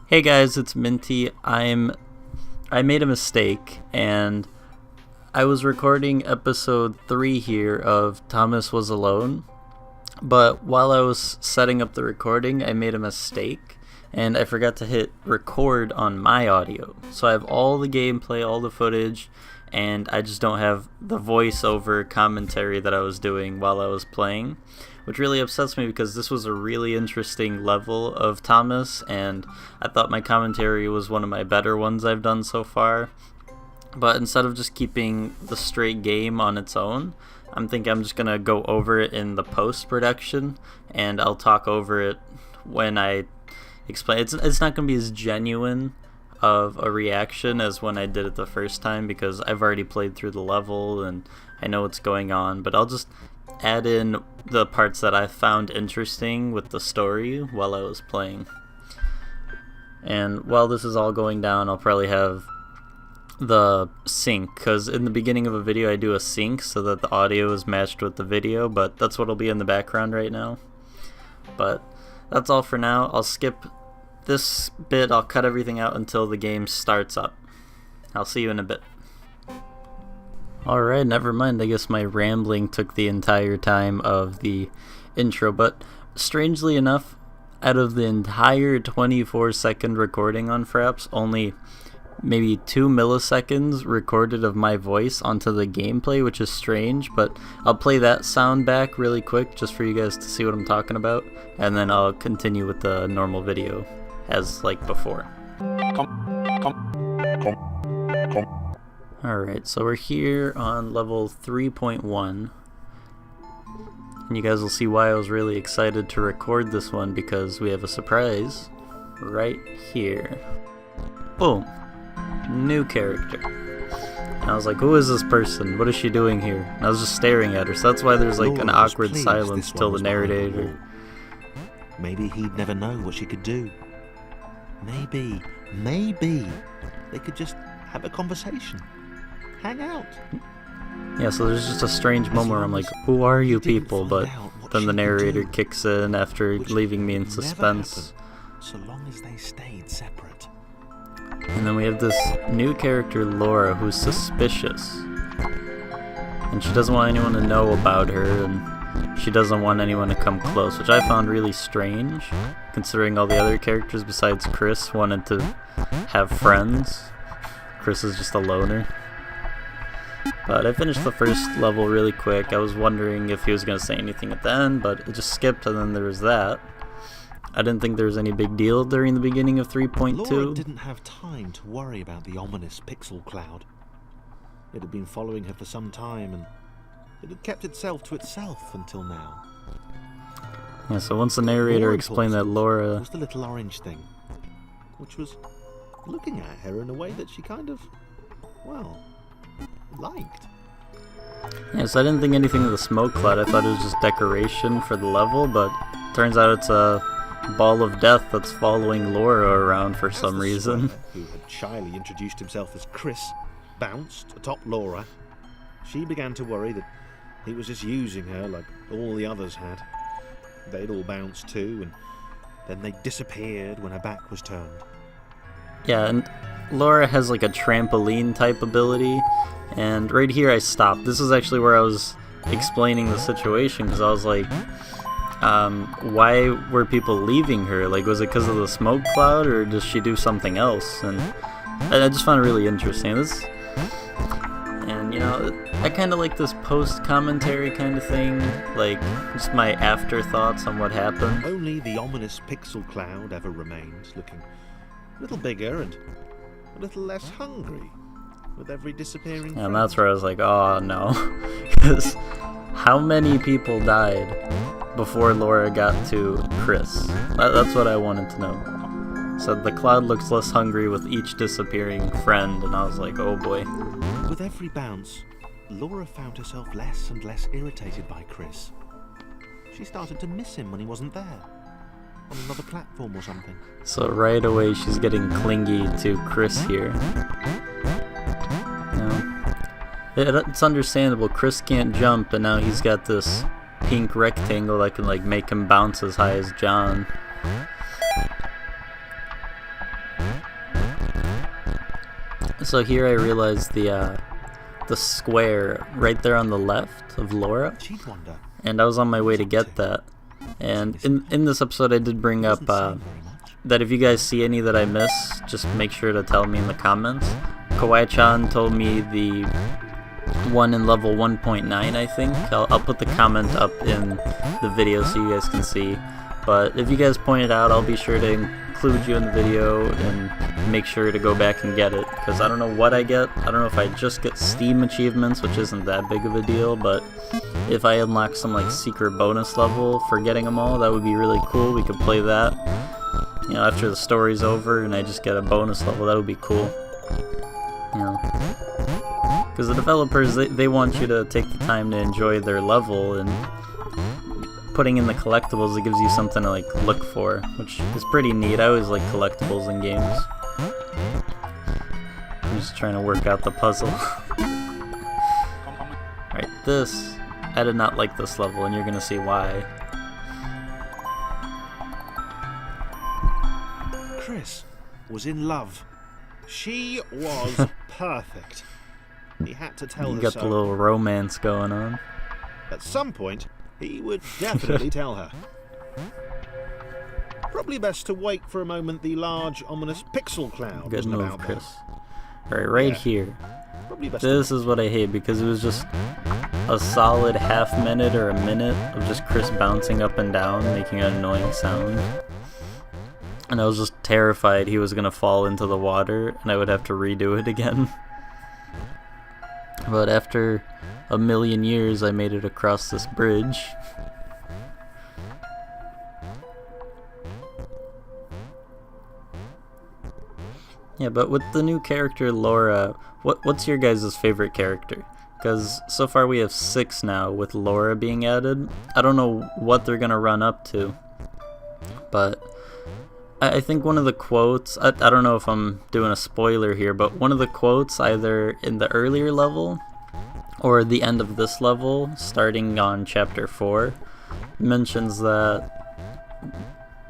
Hey guys, it's Minty. I made a mistake and I was recording episode 3 here of Thomas Was Alone, but while I was setting up the recording, I made a mistake and I forgot to hit record on my audio. So I have all the gameplay, all the footage, and I just don't have the voiceover commentary that I was doing while I was playing, which really upsets me because this was a really interesting level of Thomas, and I thought my commentary was one of my better ones I've done so far. But instead of just keeping the straight game on its own, I'm thinking I'm just going to go over it in the post-production, and I'll talk over it when I explain. It's not going to be as genuine of a reaction as when I did it the first time because I've already played through the level and I know what's going on, but I'll just add in the parts that I found interesting with the story while I was playing. And while this is all going down, I'll probably have the sync, because in the beginning of a video I do a sync so that the audio is matched with the video, but that's what'll be in the background right now. But that's all for now. I'll skip this bit, I'll cut everything out until the game starts up. I'll see you in a bit. Alright, never mind, I guess my rambling took the entire time of the intro, but strangely enough, out of the entire 24-second recording on Fraps, only maybe 2 milliseconds recorded of my voice onto the gameplay, which is strange, but I'll play that sound back really quick just for you guys to see what I'm talking about, and then I'll continue with the normal video as like before. Alright, so we're here on level 3.1, and you guys will see why I was really excited to record this one, because we have a surprise right here. Boom. New character. And I was like, who is this person? What is she doing here? And I was just staring at her, so that's why there's like an awkward silence till the narrator. Maybe he'd never know what she could do. Maybe they could just have a conversation. Hang out. Yeah, so there's just a strange moment where I'm like, who are you people? But then the narrator kicks in after leaving me in suspense. So long as they stayed separate. And then we have this new character, Laura, who's suspicious. And she doesn't want anyone to know about her, and she doesn't want anyone to come close, which I found really strange, considering all the other characters besides Chris wanted to have friends. Chris is just a loner. But I finished the first level really quick. I was wondering if he was going to say anything at the end, but it just skipped, and then there was that. I didn't think there was any big deal during the beginning of 3.2. Laura didn't have time to worry about the ominous pixel cloud. It had been following her for some time, and it had kept itself to itself until now. Yeah, so once the narrator explained that Laura was the little orange thing, which was looking at her in a way that she kind of, well, liked. Yeah, so I didn't think anything of the smoke cloud. I thought it was just decoration for the level, but turns out it's a ball of death that's following Laura around for some reason. Who had shyly introduced himself as Chris bounced atop Laura. She began to worry that he was just using her like all the others had. They'd all bounced too, and then they disappeared when her back was turned. Yeah, and Laura has like a trampoline type ability, and right here I stopped. This is actually where I was explaining the situation, because I was like, why were people leaving her? Like, was it because of the smoke cloud, or does she do something else? And I just found it really interesting. And you know, I kind of like this post-commentary kind of thing, like just my afterthoughts on what happened. Only the ominous pixel cloud ever remained, looking a little bigger and a little less hungry with every disappearing friend. And that's where I was like, oh no, because how many people died before Laura got to Chris? That's what I wanted to know. So the cloud looks less hungry with each disappearing friend, and I was like, oh boy. With every bounce, Laura found herself less and less irritated by Chris. She started to miss him when he wasn't there, on another platform or something. So right away she's getting clingy to Chris here. It's understandable. Chris can't jump, and now he's got this pink rectangle that can like make him bounce as high as John. So here I realized the square right there on the left of Laura, She'd wonder. and I was on my way to get that. And in this episode, I did bring up that if you guys see any that I miss, just make sure to tell me in the comments. Kawaii-chan told me the one in level 1.9, I think. I'll put the comment up in the video so you guys can see. But if you guys point it out, I'll be sure to include you in the video and make sure to go back and get it, because I don't know what I get. I don't know if I just get Steam achievements, which isn't that big of a deal, but if I unlock some like secret bonus level for getting them all, that would be really cool. We could play that, you know, after the story's over and I just get a bonus level. That would be cool, you know, because the developers, they want you to take the time to enjoy their level, and putting in the collectibles, it gives you something to like look for, which is pretty neat. I always like collectibles in games. I'm just trying to work out the puzzle. Alright, this, I did not like this level, and you're gonna see why. Chris was in love. She was perfect. He had to tell You her got so. the little romance going on. At some point, he would definitely tell her. Probably best to wait for a moment the large, ominous pixel cloud Good wasn't move, about Chris. Alright, right Yeah. here. Probably best This is what I hate, because it was just a solid half minute or a minute of just Chris bouncing up and down, making an annoying sound. And I was just terrified he was gonna fall into the water and I would have to redo it again. But after a million years, I made it across this bridge. Yeah, but with the new character Laura, what's your guys' favorite character? Because so far we have 6 now with Laura being added. I don't know what they're gonna run up to, but I think one of the quotes, I don't know if I'm doing a spoiler here, but one of the quotes either in the earlier level or the end of this level, starting on chapter 4, mentions that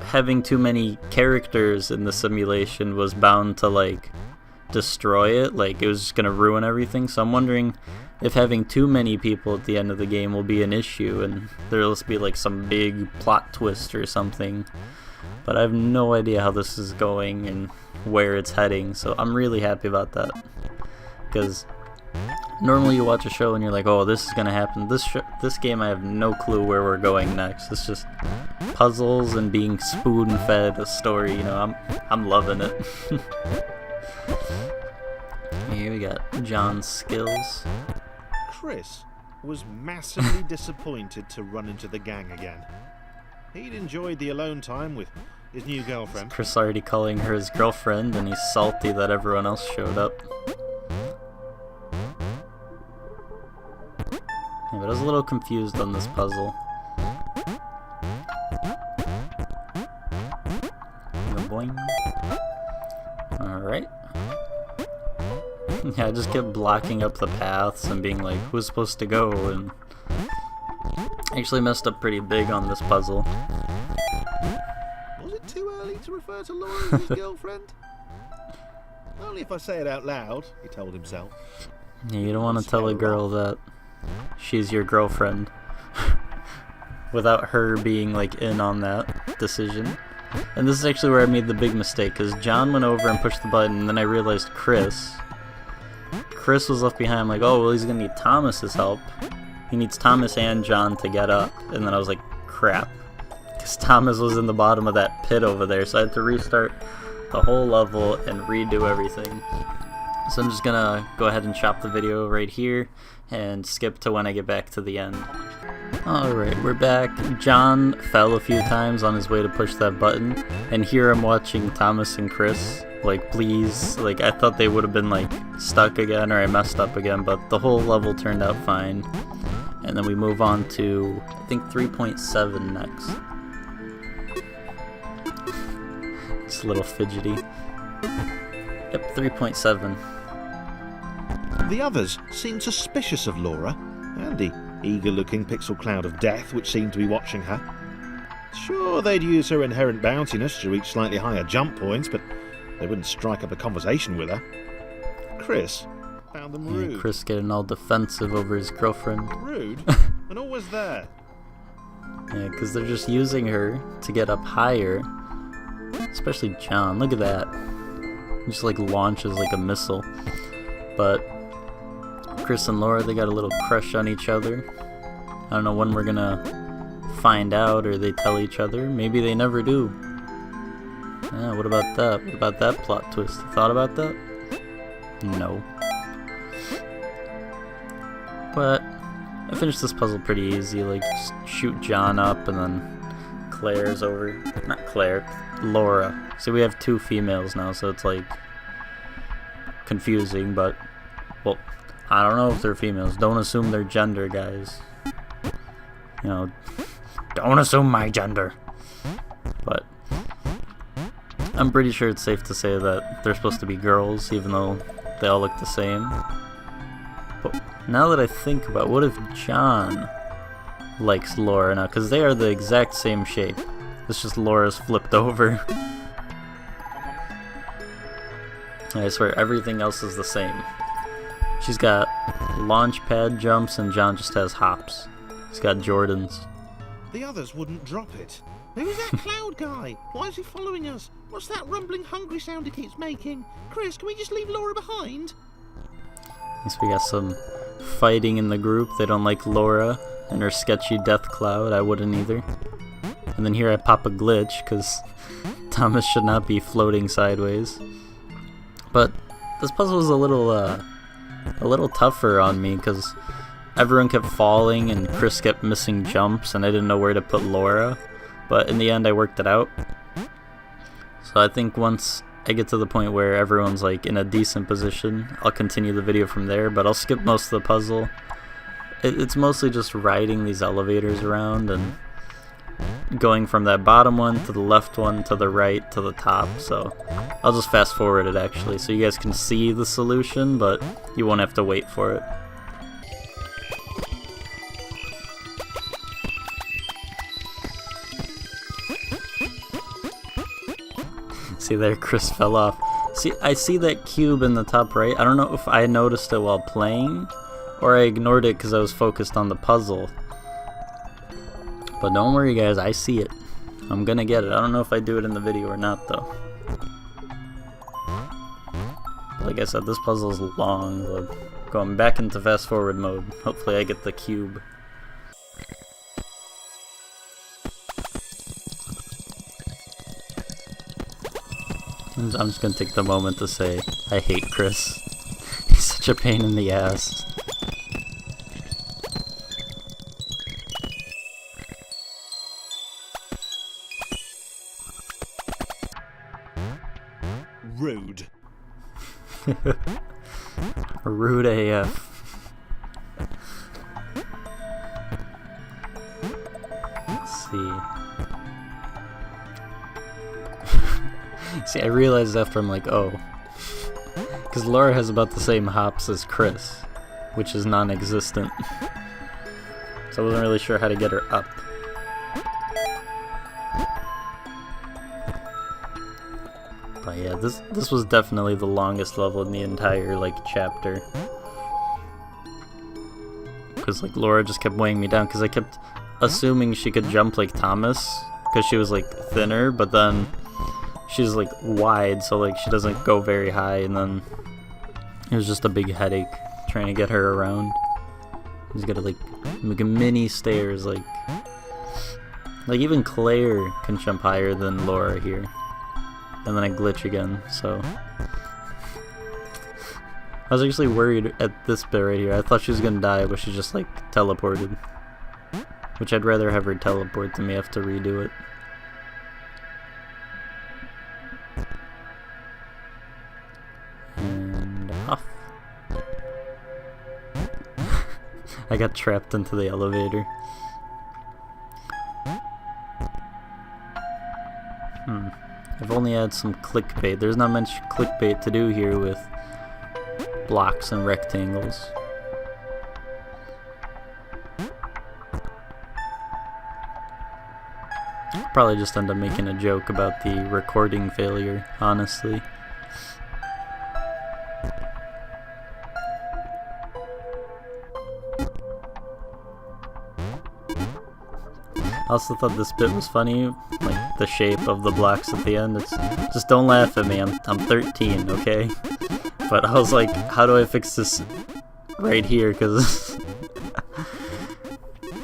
having too many characters in the simulation was bound to like destroy it, like it was just gonna ruin everything. So I'm wondering if having too many people at the end of the game will be an issue and there'll just be like some big plot twist or something. But I have no idea how this is going and where it's heading, so I'm really happy about that. Because normally you watch a show and you're like, oh, this is gonna happen. This game, I have no clue where we're going next. It's just puzzles and being spoon-fed a story. You know, I'm loving it. Here we got John's skills. Chris was massively disappointed to run into the gang again. He'd enjoyed the alone time with his new girlfriend. Chris already calling her his girlfriend, and he's salty that everyone else showed up. Yeah, but I was a little confused on this puzzle. Boing. Alright. Yeah, I just kept blocking up the paths and being like, who's supposed to go? And actually messed up pretty big on this puzzle. Was it too early to refer to Laura as his girlfriend? Only if I say it out loud, he told himself. Yeah, you don't want to tell a girl that she's your girlfriend without her being like in on that decision. And this is actually where I made the big mistake, because John went over and pushed the button, and then I realized Chris was left behind. I'm like, oh, well, he's gonna need Thomas's help. He needs Thomas and John to get up. And then I was like, crap, because Thomas was in the bottom of that pit over there, so I had to restart the whole level and redo everything. So I'm just gonna go ahead and chop the video right here and skip to when I get back to the end. Alright, we're back. John fell a few times on his way to push that button, and here I'm watching Thomas and Chris, like, please, like, I thought they would have been, like, stuck again, or I messed up again, but the whole level turned out fine. And then we move on to, I think, 3.7 next. It's a little fidgety. Yep, 3.7. The others seemed suspicious of Laura, and the eager-looking pixel cloud of death which seemed to be watching her. Sure, they'd use her inherent bounciness to reach slightly higher jump points, but they wouldn't strike up a conversation with her. Chris found them rude. Yeah, Chris getting all defensive over his girlfriend. Rude? And always there. Yeah, because they're just using her to get up higher. Especially John. Look at that. He just like launches like a missile. But Chris and Laura, they got a little crush on each other. I don't know when we're gonna find out or they tell each other. Maybe they never do. Yeah, what about that? What about that plot twist? You thought about that? No. But I finished this puzzle pretty easy. Like, just shoot John up and then Claire's over. Not Claire, Laura. So we have 2 females now, so it's like confusing, but well, I don't know if they're females. Don't assume their gender, guys. You know, don't assume my gender. But I'm pretty sure it's safe to say that they're supposed to be girls, even though they all look the same. But now that I think about it, what if John likes Laura now? Because they are the exact same shape. It's just Laura's flipped over. I swear, everything else is the same. She's got launch pad jumps and John just has hops. He's got Jordans. The others wouldn't drop it. Who's that cloud guy? Why is he following us? What's that rumbling hungry sound he keeps making? Chris, can we just leave Laura behind? So we got some fighting in the group. They don't like Laura and her sketchy death cloud. I wouldn't either. And then here I pop a glitch because Thomas should not be floating sideways. But this puzzle was a little tougher on me because everyone kept falling and Chris kept missing jumps and I didn't know where to put Laura. But in the end I worked it out. So I think once I get to the point where everyone's like in a decent position, I'll continue the video from there, but I'll skip most of the puzzle. It's mostly just riding these elevators around and going from that bottom one to the left one to the right to the top. So I'll just fast forward it actually so you guys can see the solution, but you won't have to wait for it. See there, Chris fell off. See, I see that cube in the top right. I don't know if I noticed it while playing or I ignored it because I was focused on the puzzle. But don't worry guys, I see it. I'm gonna get it. I don't know if I do it in the video or not though. Like I said, this puzzle is long. So going back into fast forward mode. Hopefully I get the cube. I'm just gonna take the moment to say I hate Chris. He's such a pain in the ass. Rude. Rude AF. Let's see. See, I realized after I'm like, oh. Because Laura has about the same hops as Chris, which is non-existent. So I wasn't really sure how to get her up. But yeah, this was definitely the longest level in the entire, like, chapter. Because, like, Laura just kept weighing me down, because I kept assuming she could jump like Thomas, because she was, like, thinner, but then she's like wide, so like she doesn't go very high, and then it was just a big headache trying to get her around. Just gotta like make a mini stairs, like even Claire can jump higher than Laura here. And then I glitch again, so I was actually worried at this bit right here. I thought she was gonna die, but she just like teleported, which I'd rather have her teleport than me have to redo it. I got trapped into the elevator. I've only had some clickbait. There's not much clickbait to do here with blocks and rectangles. I'll probably just end up making a joke about the recording failure, honestly. also thought this bit was funny, like the shape of the blocks at the end. It's just don't laugh at me. I'm 13, okay? But I was like, how do I fix this right here? Because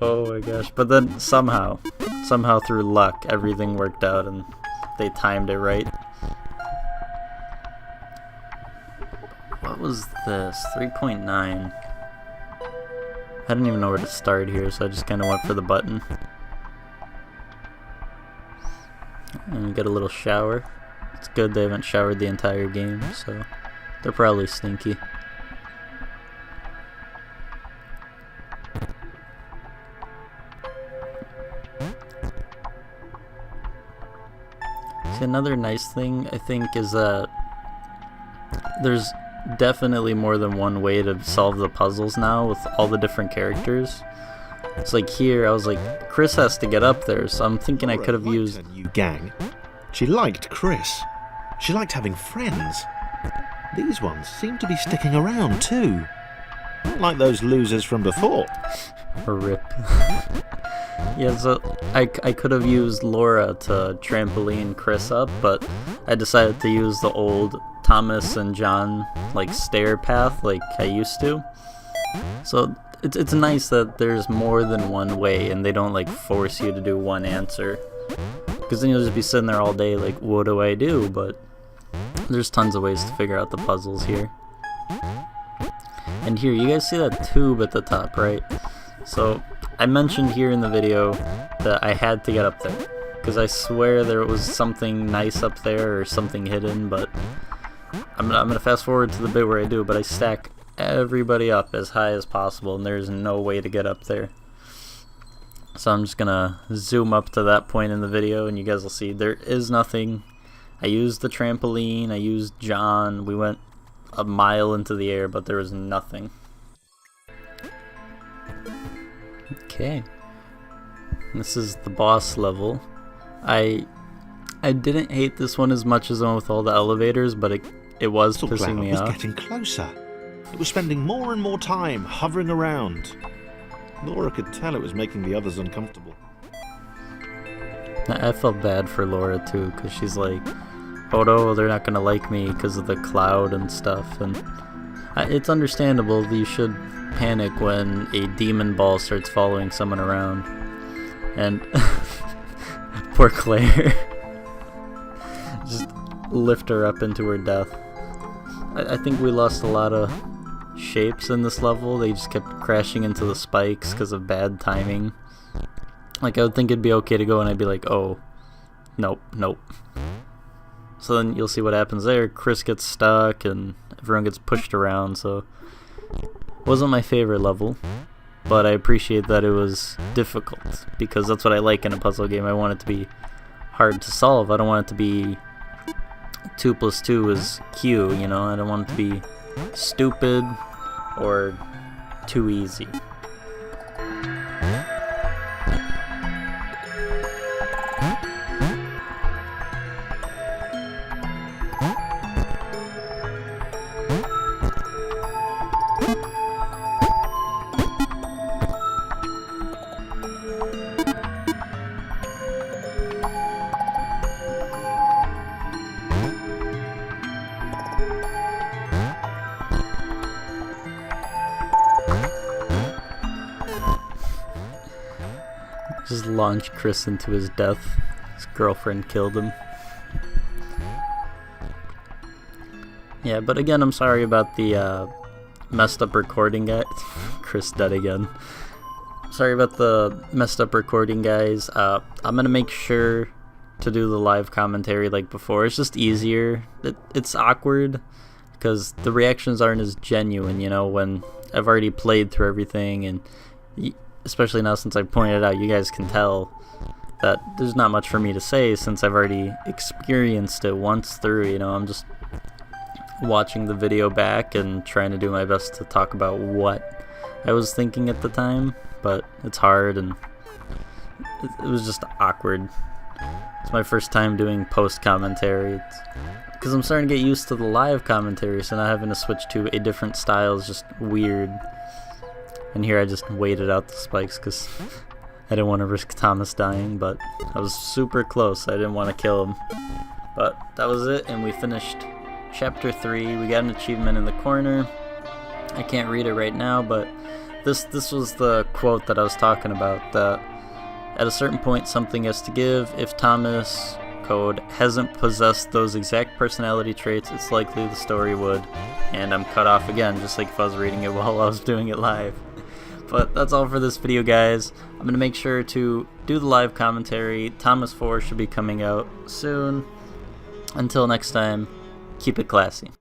oh my gosh! But then somehow through luck, everything worked out and they timed it right. What was this? 3.9. I didn't even know where to start here, so I just kind of went for the button. And get a little shower. It's good they haven't showered the entire game, so they're probably stinky. See, another nice thing I think is that there's definitely more than one way to solve the puzzles now with all the different characters. It's like here, I was like, Chris has to get up there, so I'm thinking I could have used a new gang. She liked Chris. She liked having friends. These ones seem to be sticking around too. Not like those losers from before. Rip. Yeah, so I could have used Laura to trampoline Chris up, but I decided to use the old Thomas and John like stair path like I used to. So it's nice that there's more than one way and they don't like force you to do one answer, because then you'll just be sitting there all day like, what do I do? But there's tons of ways to figure out the puzzles here. And here, you guys see that tube at the top, right? So I mentioned here in the video that I had to get up there, because I swear there was something nice up there or something hidden, but I'm gonna fast forward to the bit where I do, but I stack everybody up as high as possible and there's no way to get up there. So I'm just gonna zoom up to that point in the video and you guys will see there is nothing. I used the trampoline, I used John, we went a mile into the air, but there was nothing. Okay, this is the boss level. I didn't hate this one as much as the one with all the elevators, but it was pissing me off. It was getting closer. It was spending more and more time hovering around. Laura could tell it was making the others uncomfortable. I felt bad for Laura too, because she's like, oh no, they're not gonna like me because of the cloud and stuff, and it's understandable that you should panic when a demon ball starts following someone around. And poor Claire. Just lift her up into her death. I think we lost a lot of shapes in this level. They just kept crashing into the spikes because of bad timing. Like, I would think it'd be okay to go and I'd be like, oh, nope. So then you'll see what happens there. Chris gets stuck and everyone gets pushed around, so wasn't my favorite level, but I appreciate that it was difficult, because that's what I like in a puzzle game. I want it to be hard to solve. I don't want it to be 2 + 2 is Q, you know? I don't want it to be stupid or too easy. Just launch Chris into his death. His girlfriend killed him. Yeah, but again, I'm sorry about the messed up recording, guys. Chris dead again. Sorry about the messed up recording, guys. I'm gonna make sure to do the live commentary like before. It's just easier. It's awkward because the reactions aren't as genuine, you know, when I've already played through everything, and especially now since I pointed out, you guys can tell that there's not much for me to say since I've already experienced it once through, you know. I'm just watching the video back and trying to do my best to talk about what I was thinking at the time, but it's hard and it was just awkward. It's my first time doing post commentary because I'm starting to get used to the live commentary, so now having to switch to a different style is just weird. And here I just waited out the spikes because I didn't want to risk Thomas dying, but I was super close. I didn't want to kill him. But that was it, and we finished chapter 3. We got an achievement in the corner. I can't read it right now, but this was the quote that I was talking about, that at a certain point something has to give. If Thomas Code hasn't possessed those exact personality traits, it's likely the story would. And I'm cut off again, just like if I was reading it while I was doing it live. But that's all for this video, guys. I'm going to make sure to do the live commentary. Thomas 4 should be coming out soon. Until next time, keep it classy.